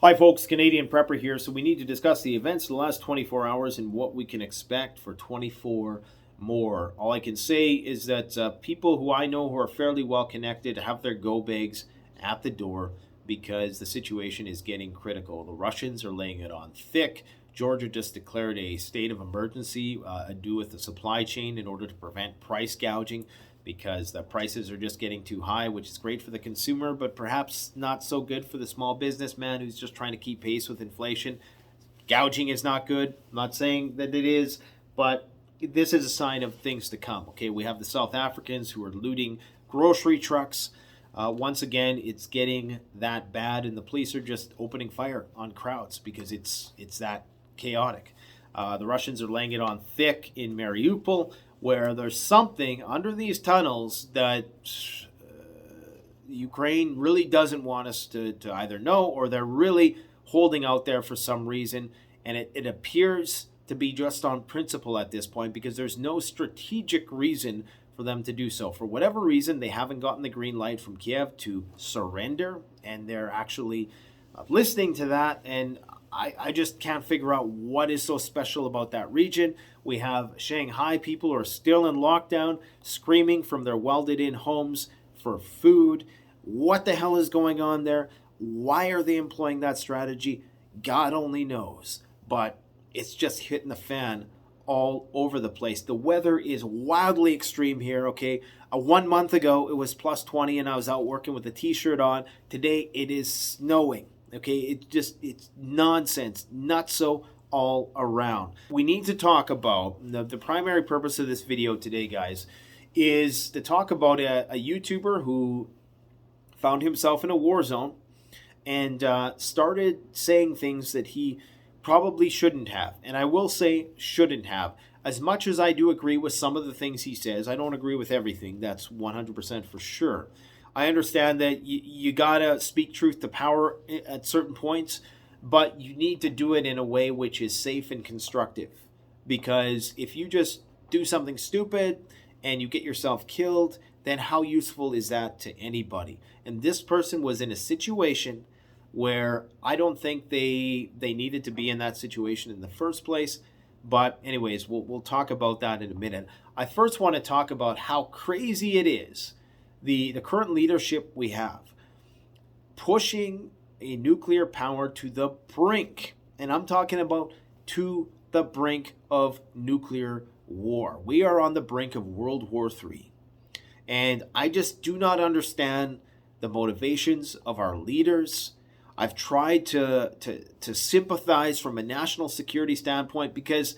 Hi folks, Canadian Prepper here. So we need to discuss the events of the last 24 hours and what we can expect for 24 more. All I can say is that people who I know who are fairly well connected have their go bags at the door because the situation is getting critical. The Russians are laying it on thick. Georgia just declared a state of emergency due with the supply chain in order to prevent price gouging because the prices are just getting too high, which is great for the consumer, but perhaps not so good for the small businessman who's just trying to keep pace with inflation. Gouging is not good. I'm not saying that it is, but this is a sign of things to come. Okay, we have the South Africans who are looting grocery trucks. Once again, it's getting that bad, and the police are just opening fire on crowds because it's that chaotic. The Russians are laying it on thick in Mariupol, where there's something under these tunnels that Ukraine really doesn't want us to either know, or they're really holding out there for some reason. And it appears to be just on principle at this point because there's no strategic reason for them to do so. For whatever reason, they haven't gotten the green light from Kiev to surrender, and they're actually listening to that. And I just can't figure out what is so special about that region. We have Shanghai people who are still in lockdown, screaming from their welded in homes for food. What the hell is going on there? Why are they employing that strategy? God only knows. But it's just hitting the fan all over the place. The weather is wildly extreme here, okay? 1 month ago, it was plus 20 and I was out working with a t-shirt on. Today, it is snowing. Okay, it's nonsense, nutso all around. We need to talk about the primary purpose of this video today, guys, is to talk about a YouTuber who found himself in a war zone and started saying things that he probably shouldn't have. And I will say shouldn't have. As much as I do agree with some of the things he says, I don't agree with everything. That's 100% for sure. I understand that you gotta speak truth to power at certain points, but you need to do it in a way which is safe and constructive. Because if you just do something stupid and you get yourself killed, then how useful is that to anybody? And this person was in a situation where I don't think they needed to be in that situation in the first place. But anyways, we'll talk about that in a minute. I first want to talk about how crazy it is, the current leadership we have, pushing a nuclear power to the brink. And I'm talking about to the brink of nuclear war. We are on the brink of World War III. And I just do not understand the motivations of our leaders. I've tried to sympathize from a national security standpoint because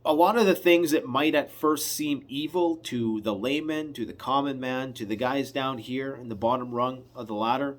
a lot of the things that might at first seem evil to the layman, to the common man, to the guys down here in the bottom rung of the ladder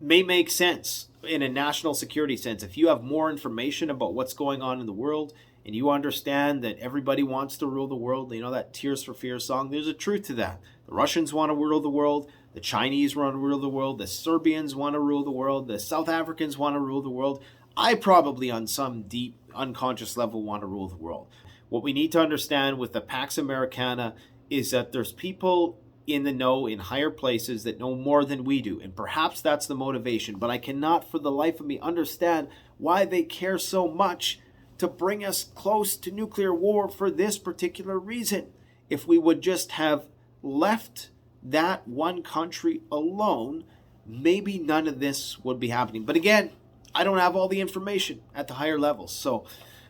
may make sense in a national security sense. If you have more information about what's going on in the world and you understand that everybody wants to rule the world, you know that Tears for Fears song, there's a truth to that. The Russians want to rule the world. The Chinese want to rule the world. The Serbians want to rule the world. The South Africans want to rule the world. I probably on some deep unconscious level want to rule the world. What we need to understand with the Pax Americana is that there's people in the know in higher places that know more than we do. And perhaps that's the motivation. But I cannot for the life of me understand why they care so much to bring us close to nuclear war for this particular reason. If we would just have left that one country alone, maybe none of this would be happening. But again, I don't have all the information at the higher levels. So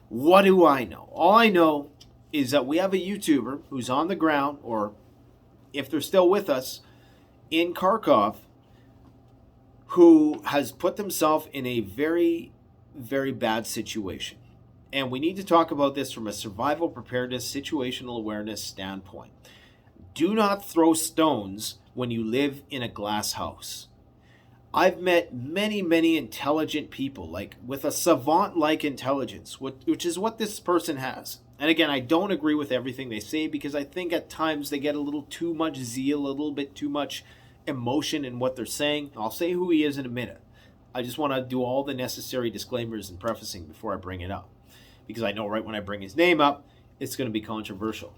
what do I know? All I know is that we have a YouTuber who's on the ground, or if they're still with us, in Kharkov, who has put themselves in a very, very bad situation. And we need to talk about this from a survival preparedness, situational awareness standpoint. Do not throw stones when you live in a glass house. I've met many, many intelligent people, like with a savant-like intelligence, which is what this person has. And again, I don't agree with everything they say because I think at times they get a little too much zeal, a little bit too much emotion in what they're saying. I'll say who he is in a minute. I just want to do all the necessary disclaimers and prefacing before I bring it up, because I know right when I bring his name up, it's going to be controversial.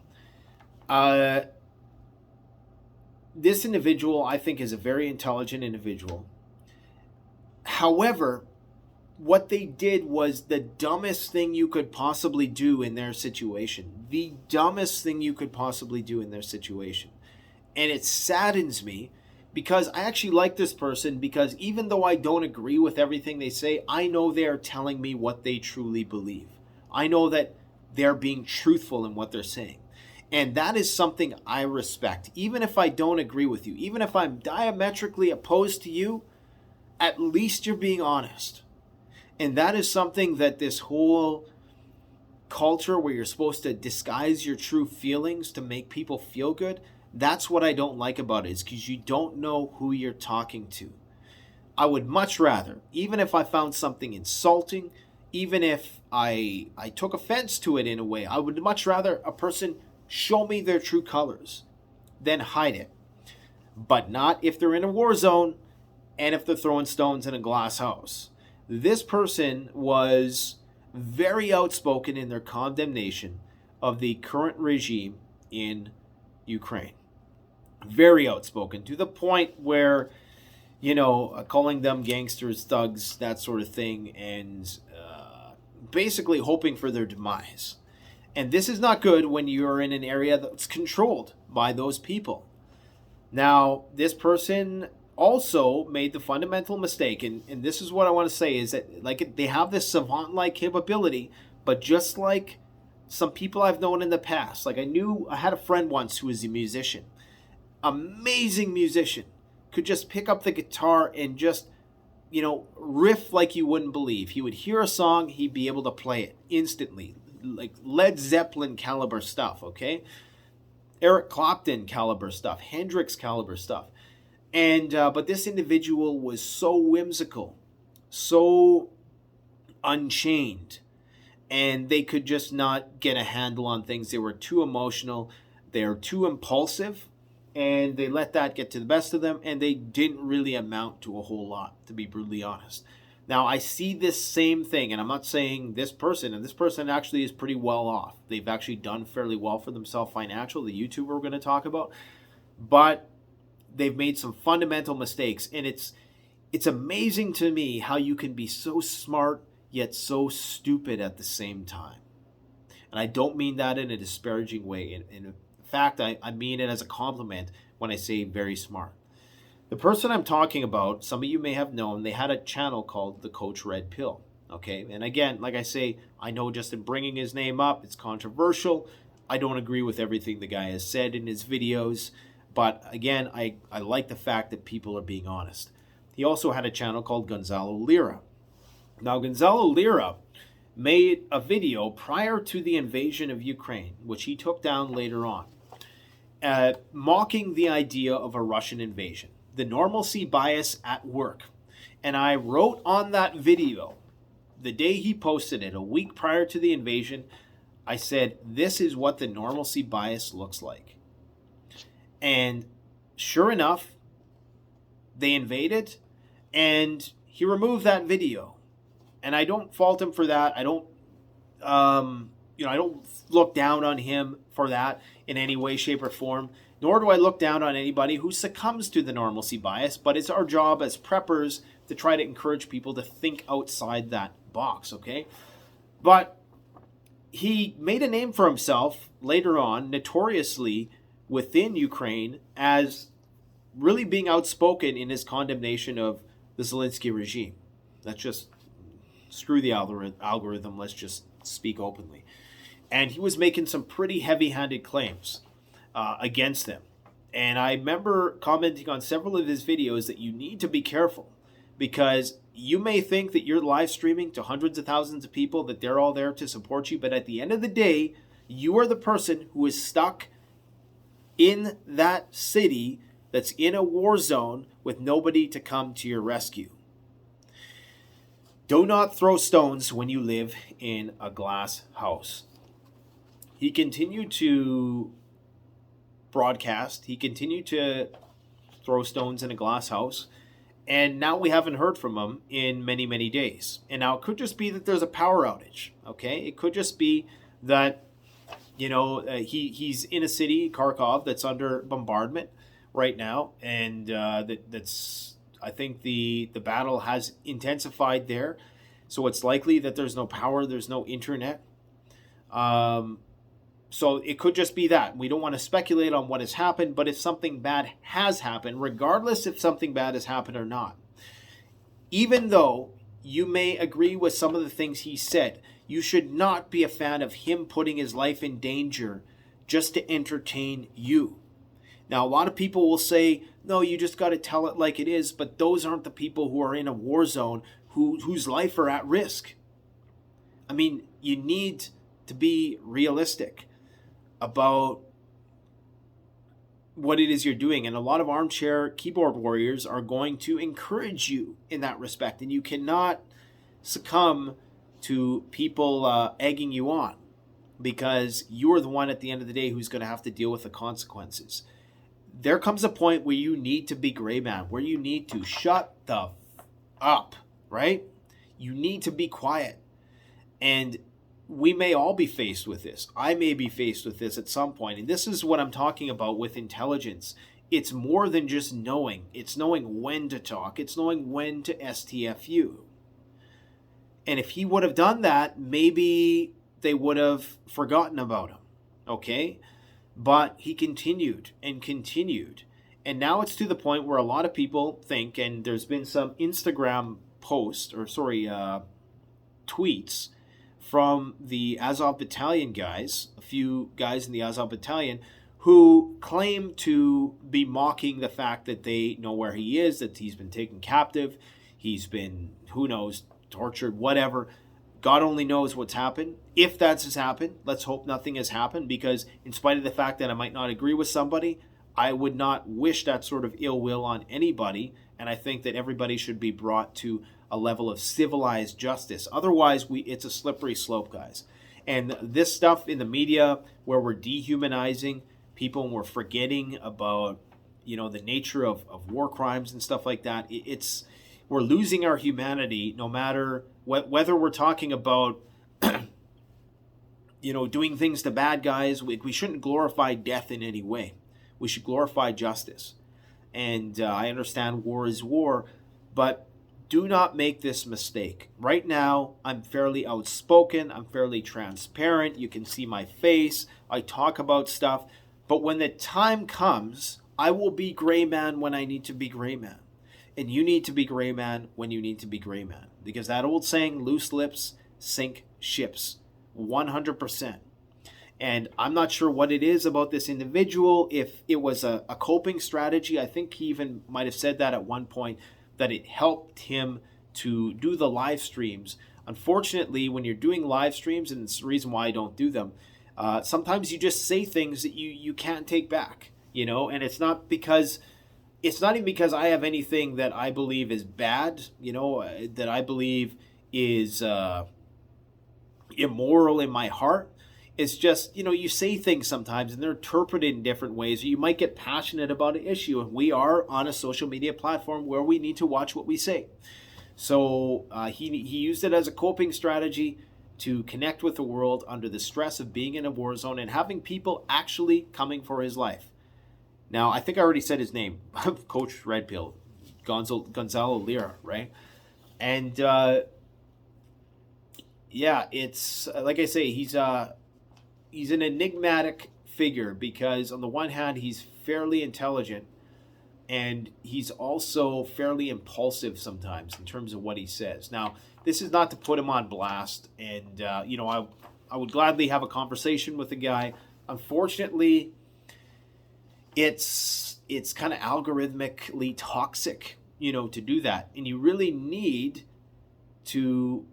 This individual, I think, is a very intelligent individual. However, what they did was the dumbest thing you could possibly do in their situation. The dumbest thing you could possibly do in their situation. And it saddens me because I actually like this person, because even though I don't agree with everything they say, I know they're telling me what they truly believe. I know that they're being truthful in what they're saying. And that is something I respect. Even if I don't agree with you, even if I'm diametrically opposed to you, at least you're being honest. And that is something that this whole culture where you're supposed to disguise your true feelings to make people feel good, that's what I don't like about it, is because you don't know who you're talking to. I would much rather, even if I found something insulting, even if I took offense to it in a way, I would much rather a person show me their true colors than hide it. But not if they're in a war zone and if they're throwing stones in a glass house. This person was very outspoken in their condemnation of the current regime in Ukraine. Very outspoken, to the point where, calling them gangsters, thugs, that sort of thing, and basically hoping for their demise. And this is not good when you're in an area that's controlled by those people. Now, this person also made the fundamental mistake, and this is what I want to say, is that they have this savant-like capability, but just like some people I've known in the past, I had a friend once who was a musician, amazing musician, could just pick up the guitar and just, riff like you wouldn't believe. He would hear a song, he'd be able to play it instantly, like Led Zeppelin caliber stuff, okay? Eric Clapton caliber stuff, Hendrix caliber stuff. And but this individual was so whimsical, so unchained, and they could just not get a handle on things. They were too emotional, they are too impulsive, and they let that get to the best of them, and they didn't really amount to a whole lot, to be brutally honest. Now, I see this same thing, and I'm not saying this person, and this person actually is pretty well off. They've actually done fairly well for themselves financially, the YouTuber we're going to talk about, but they've made some fundamental mistakes, and it's amazing to me how you can be so smart yet so stupid at the same time. And I don't mean that in a disparaging way. In fact, I mean it as a compliment when I say very smart. The person I'm talking about, some of you may have known, they had a channel called The Coach Red Pill. Okay, and again, like I say, I know just in bringing his name up, it's controversial. I don't agree with everything the guy has said in his videos. But again, I like the fact that people are being honest. He also had a channel called Gonzalo Lira. Now, Gonzalo Lira made a video prior to the invasion of Ukraine, which he took down later on, mocking the idea of a Russian invasion, the normalcy bias at work. And I wrote on that video, the day he posted it, a week prior to the invasion, I said, this is what the normalcy bias looks like. And sure enough, they invaded, and he removed that video. And I don't fault him for that. I don't, I don't look down on him for that in any way, shape, or form. Nor do I look down on anybody who succumbs to the normalcy bias. But it's our job as preppers to try to encourage people to think outside that box, okay? But he made a name for himself later on, notoriously, within Ukraine, as really being outspoken in his condemnation of the Zelensky regime. Let's just screw the algorithm. Let's just speak openly. And he was making some pretty heavy-handed claims against them. And I remember commenting on several of his videos that you need to be careful, because you may think that you're live streaming to hundreds of thousands of people, that they're all there to support you, but at the end of the day, you are the person who is stuck in that city that's in a war zone with nobody to come to your rescue. Do not throw stones when you live in a glass house. He continued to broadcast. He continued to throw stones in a glass house. And now we haven't heard from him in many, many days. And now it could just be that there's a power outage. Okay? It could just be that he's in a city, Kharkov, that's under bombardment right now, and that's I think the battle has intensified there. So it's likely that there's no power, there's no internet. So it could just be that. We don't want to speculate on what has happened, but if something bad has happened, regardless if something bad has happened or not, even though you may agree with some of the things he said, you should not be a fan of him putting his life in danger just to entertain you. Now, a lot of people will say, no, you just got to tell it like it is, but those aren't the people who are in a war zone whose life are at risk. I mean, you need to be realistic about what it is you're doing. And a lot of armchair keyboard warriors are going to encourage you in that respect. And you cannot succumb to people egging you on, because you're the one at the end of the day who's going to have to deal with the consequences. There comes a point where you need to be gray man, where you need to shut the up, right? You need to be quiet. And we may all be faced with this. I may be faced with this at some point. And this is what I'm talking about with intelligence. It's more than just knowing. It's knowing when to talk. It's knowing when to STF you. And if he would have done that, maybe they would have forgotten about him. Okay? But he continued and continued. And now it's to the point where a lot of people think, and there's been some Instagram posts, tweets from the Azov Battalion guys, a few guys in the Azov Battalion, who claim to be mocking the fact that they know where he is, that he's been taken captive, he's been, who knows, tortured, whatever. God only knows what's happened. If that's has happened, let's hope nothing has happened, because in spite of the fact that I might not agree with somebody, I would not wish that sort of ill will on anybody, and I think that everybody should be brought to a level of civilized justice. Otherwise, it's a slippery slope, guys. And this stuff in the media where we're dehumanizing people and we're forgetting about, the nature of war crimes and stuff like that, we're losing our humanity, no matter whether we're talking about doing things to bad guys. We shouldn't glorify death in any way. We should glorify justice. And I understand war is war, but do not make this mistake. Right now, I'm fairly outspoken. I'm fairly transparent. You can see my face. I talk about stuff. But when the time comes, I will be gray man when I need to be gray man. And you need to be gray man when you need to be gray man. Because that old saying, loose lips sink ships. 100%. And I'm not sure what it is about this individual. If it was a coping strategy, I think he even might have said that at one point, that it helped him to do the live streams. Unfortunately, when you're doing live streams, and it's the reason why I don't do them, sometimes you just say things that you can't take back, and it's not even because I have anything that I believe is bad, that I believe is immoral in my heart. It's just, you say things sometimes and they're interpreted in different ways. You might get passionate about an issue, and we are on a social media platform where we need to watch what we say. So he used it as a coping strategy to connect with the world under the stress of being in a war zone and having people actually coming for his life. Now, I think I already said his name, Coach Red Pill, Gonzalo Lira, right? And it's like I say, he's an enigmatic figure, because on the one hand, he's fairly intelligent, and he's also fairly impulsive sometimes in terms of what he says. Now, this is not to put him on blast, and I would gladly have a conversation with the guy. Unfortunately, it's kind of algorithmically toxic, to do that, and you really need to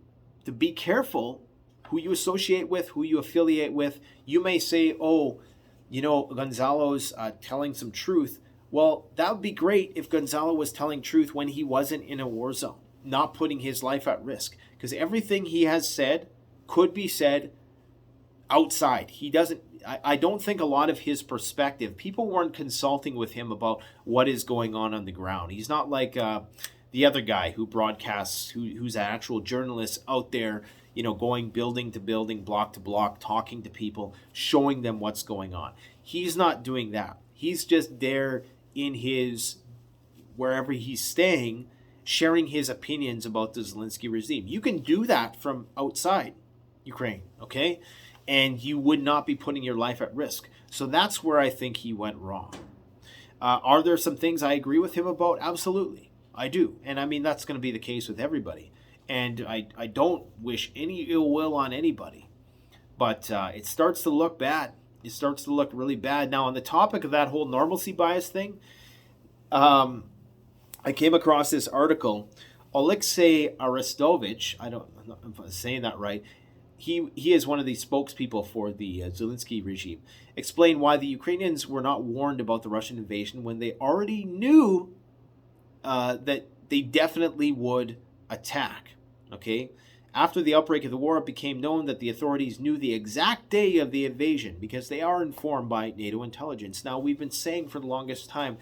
be careful who you associate with, who you affiliate with. You may say, Gonzalo's telling some truth. Well, that would be great if Gonzalo was telling truth when he wasn't in a war zone, not putting his life at risk. Because everything he has said could be said outside. I don't think a lot of his perspective, people weren't consulting with him about what is going on the ground. He's not like the other guy who broadcasts, who's an actual journalist out there, going building to building, block to block, talking to people, showing them what's going on. He's not doing that. He's just there in his wherever he's staying, sharing his opinions about the Zelensky regime. You can do that from outside Ukraine, okay? And you would not be putting your life at risk. So that's where I think he went wrong. Are there some things I agree with him about? Absolutely, I do. And I mean, that's going to be the case with everybody. And I don't wish any ill will on anybody. But it starts to look bad. It starts to look really bad. Now, on the topic of that whole normalcy bias thing, I came across this article. Alexei Arestovich, I don't know if I'm saying that right, he is one of the spokespeople for the Zelensky regime, explained why the Ukrainians were not warned about the Russian invasion when they already knew that they definitely would attack. Okay? After the outbreak of the war, it became known that the authorities knew the exact day of the invasion because they are informed by NATO intelligence. Now, we've been saying for the longest time,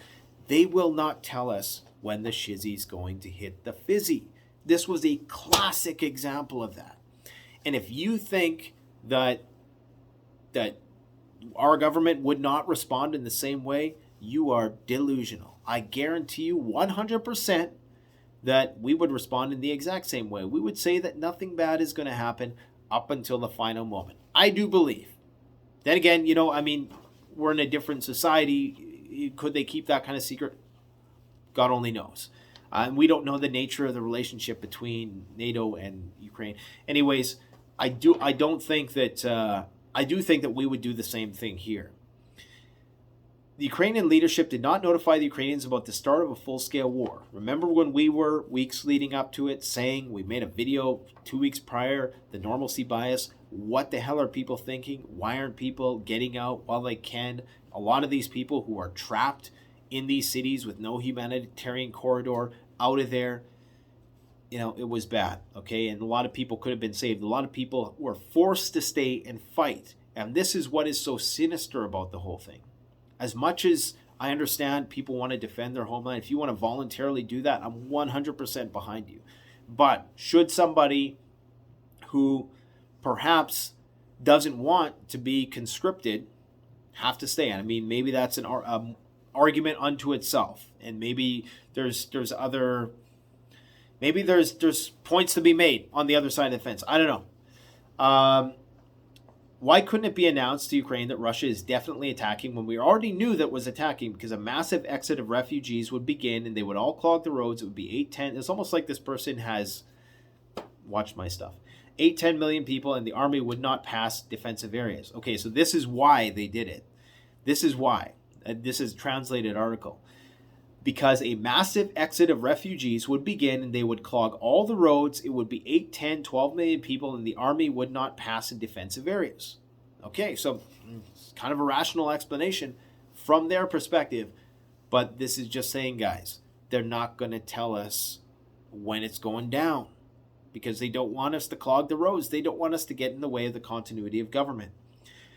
they will not tell us when the shizzy's going to hit the fizzy. This was a classic example of that. And if you think that our government would not respond in the same way, you are delusional. I guarantee you 100% that we would respond in the exact same way. We would say that nothing bad is going to happen up until the final moment. I do believe. Then again, I mean, we're in a different society. Could they keep that kind of secret? God only knows. And we don't know the nature of the relationship between NATO and Ukraine. Anyways, I do think that we would do the same thing here. The Ukrainian leadership did not notify the Ukrainians about the start of a full-scale war. Remember when we were weeks leading up to it saying, we made a video 2 weeks prior, the normalcy bias, what the hell are people thinking? Why aren't people getting out while they can? A lot of these people who are trapped in these cities with no humanitarian corridor out of there, it was bad, okay? And a lot of people could have been saved. A lot of people were forced to stay and fight. And this is what is so sinister about the whole thing. As much as I understand people want to defend their homeland, if you want to voluntarily do that, I'm 100% behind you. But should somebody who perhaps doesn't want to be conscripted have to stay? I mean, maybe that's an argument unto itself, and maybe there's points to be made on the other side of the fence. I don't know. Why couldn't it be announced to Ukraine that Russia is definitely attacking when we already knew that was attacking? Because a massive exit of refugees would begin and they would all clog the roads. It would be 8-10. It's almost like this person has watched my stuff. 8-10 million people, and the army would not pass defensive areas. Okay, so this is why they did it. This is why. This is a translated article. Because a massive exit of refugees would begin and they would clog all the roads. It would be 8, 10, 12 million people, and the army would not pass in defensive areas. Okay, so it's kind of a rational explanation from their perspective, but this is just saying, guys, they're not going to tell us when it's going down because they don't want us to clog the roads. They don't want us to get in the way of the continuity of government.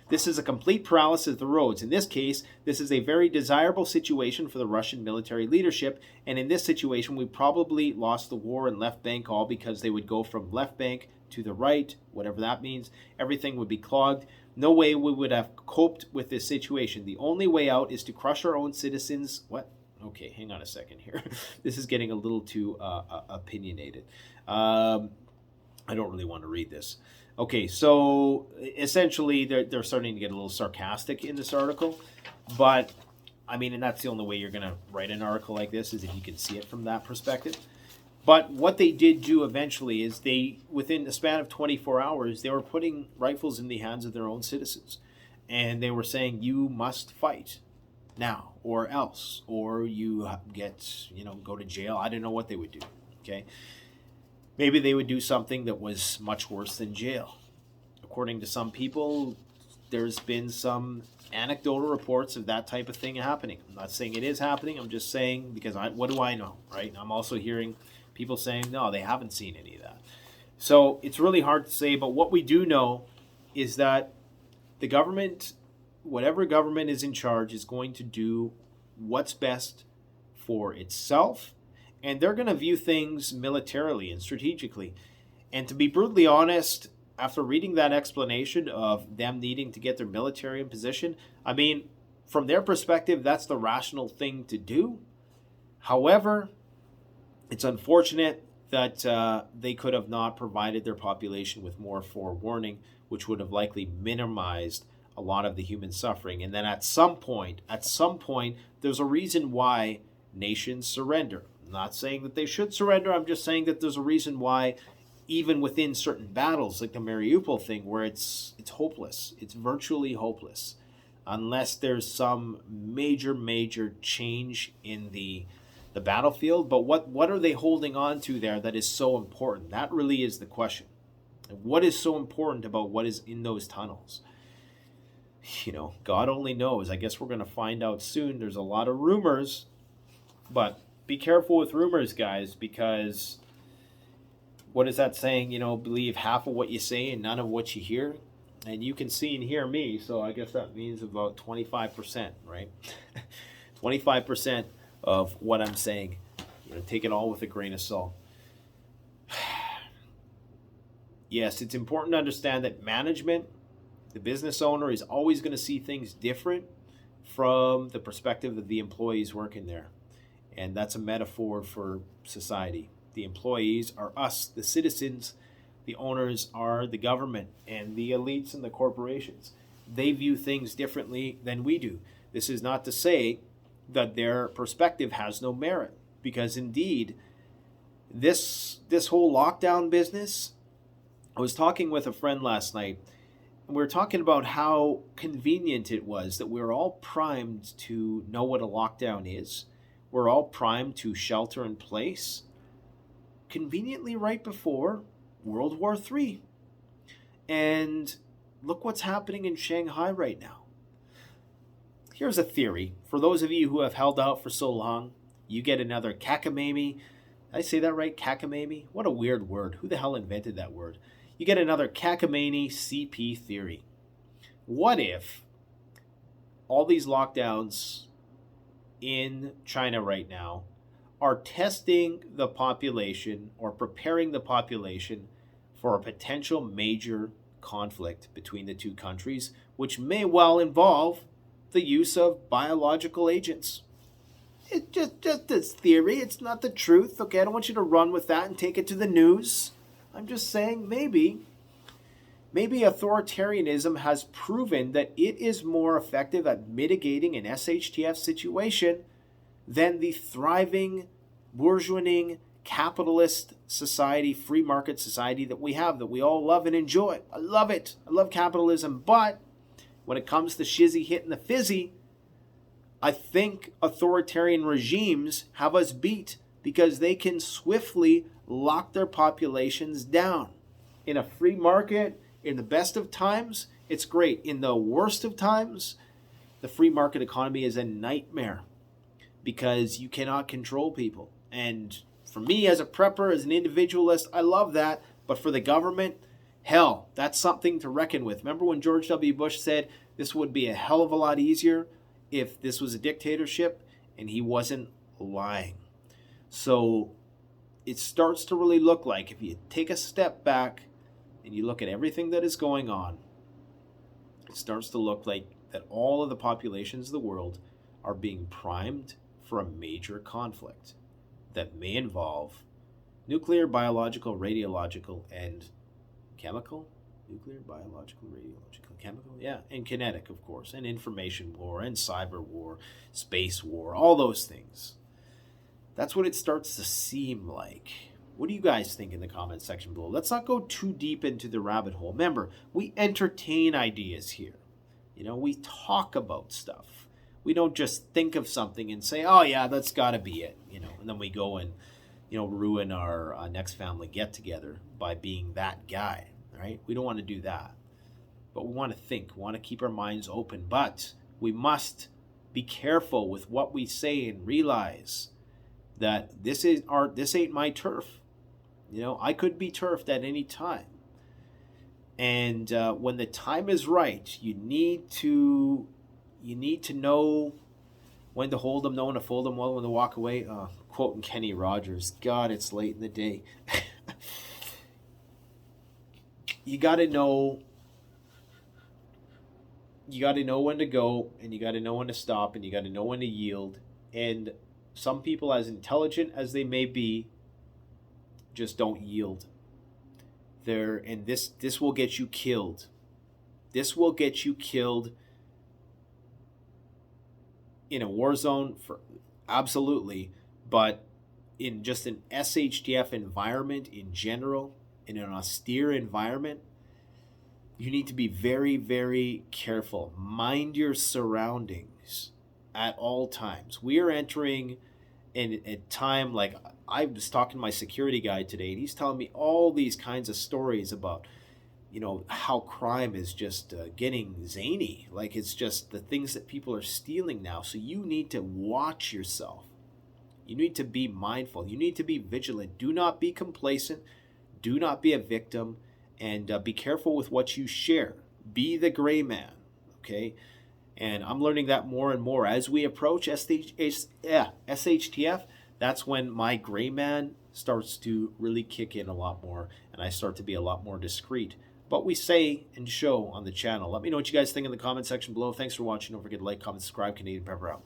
This is a complete paralysis of the roads. In this case, this is a very desirable situation for the Russian military leadership. And in this situation, we probably lost the war in left bank all because they would go from left bank to the right, whatever that means. Everything would be clogged. No way we would have coped with this situation. The only way out is to crush our own citizens. What? Okay, hang on a second here. This is getting a little too opinionated. I don't really want to read this. Okay, so essentially they're starting to get a little sarcastic in this article, but I mean, and that's the only way you're going to write an article like this is if you can see it from that perspective. But what they did do eventually is within the span of 24 hours, they were putting rifles in the hands of their own citizens, and they were saying, you must fight now or else, or you go to jail. I don't know what they would do, okay? Maybe they would do something that was much worse than jail. According to some people, there's been some anecdotal reports of that type of thing happening. I'm not saying it is happening. I'm just saying because what do I know, right? I'm also hearing people saying, no, they haven't seen any of that. So it's really hard to say, but what we do know is that the government, whatever government is in charge, is going to do what's best for itself. And they're going to view things militarily and strategically. And to be brutally honest, after reading that explanation of them needing to get their military in position, I mean, from their perspective, that's the rational thing to do. However, it's unfortunate that they could have not provided their population with more forewarning, which would have likely minimized a lot of the human suffering. And then at some point, there's a reason why nations surrender. I'm not saying that they should surrender. I'm just saying that there's a reason why, even within certain battles, like the Mariupol thing, where it's hopeless. It's virtually hopeless, unless there's some major change in the battlefield. But what are they holding on to there that is so important? That really is the question. And what is so important about what is in those tunnels? God only knows. I guess we're going to find out soon. There's a lot of rumors, but be careful with rumors, guys, because what is that saying? Believe half of what you say and none of what you hear. And you can see and hear me, so I guess that means about 25%, right? 25% of what I'm saying. Take it all with a grain of salt. Yes, it's important to understand that management, the business owner, is always going to see things different from the perspective of the employees working there. And that's a metaphor for society. The employees are us, the citizens. The owners are the government and the elites and the corporations. They view things differently than we do. This is not to say that their perspective has no merit, because indeed, this whole lockdown business, I was talking with a friend last night, and we were talking about how convenient it was that we're all primed to know what a lockdown is. We're all primed to shelter in place, conveniently right before World War III. And look what's happening in Shanghai right now. Here's a theory. For those of you who have held out for so long, you get another cockamamie. Did I say that right? Cockamamie? What a weird word. Who the hell invented that word? You get another cockamamie CP theory. What if all these lockdowns in China right now are testing the population or preparing the population for a potential major conflict between the two countries, which may well involve the use of biological agents? It's just this theory. It's not the truth. Okay, I don't want you to run with that and take it to the news. I'm just saying maybe authoritarianism has proven that it is more effective at mitigating an SHTF situation than the thriving, bourgeoising, capitalist society, free market society that we have, that we all love and enjoy. I love it. I love capitalism. But when it comes to shizzy hitting the fizzy, I think authoritarian regimes have us beat because they can swiftly lock their populations down. In a free market, in the best of times, it's great. In the worst of times, the free market economy is a nightmare because you cannot control people. And for me as a prepper, as an individualist, I love that. But for the government, hell, that's something to reckon with. Remember when George W. Bush said this would be a hell of a lot easier if this was a dictatorship? And he wasn't lying. So it starts to really look like, if you take a step back and you look at everything that is going on, it starts to look like that all of the populations of the world are being primed for a major conflict that may involve nuclear, biological, radiological, and chemical. Nuclear, biological, radiological, chemical, yeah, and kinetic, of course, and information war, and cyber war, space war, all those things. That's what it starts to seem like. What do you guys think in the comment section below? Let's not go too deep into the rabbit hole. Remember, we entertain ideas here. We talk about stuff. We don't just think of something and say, oh yeah, that's got to be it, and then we go and, ruin our next family get-together by being that guy, right? We don't want to do that. But we want to think. We want to keep our minds open. But we must be careful with what we say and realize that this ain't my turf. I could be turfed at any time. And when the time is right, you need to know when to hold them, know when to fold them, when to walk away. Quoting Kenny Rogers, God, it's late in the day. You got to know when to go, and you got to know when to stop, and you got to know when to yield. And Some people, as intelligent as they may be, just don't yield. And this will get you killed. This will get you killed in a war zone, for absolutely, but in just an SHTF environment in general, in an austere environment, you need to be very, very careful. Mind your surroundings at all times. We are entering in a time, like I was talking to my security guy today, and he's telling me all these kinds of stories about, how crime is just getting zany. Like, it's just the things that people are stealing now. So you need to watch yourself. You need to be mindful. You need to be vigilant. Do not be complacent. Do not be a victim. And be careful with what you share. Be the gray man, okay? And I'm learning that more and more as we approach SHTF. That's when my gray man starts to really kick in a lot more, and I start to be a lot more discreet. What we say and show on the channel. Let me know what you guys think in the comment section below. Thanks for watching. Don't forget to like, comment, subscribe. Canadian Pepper out.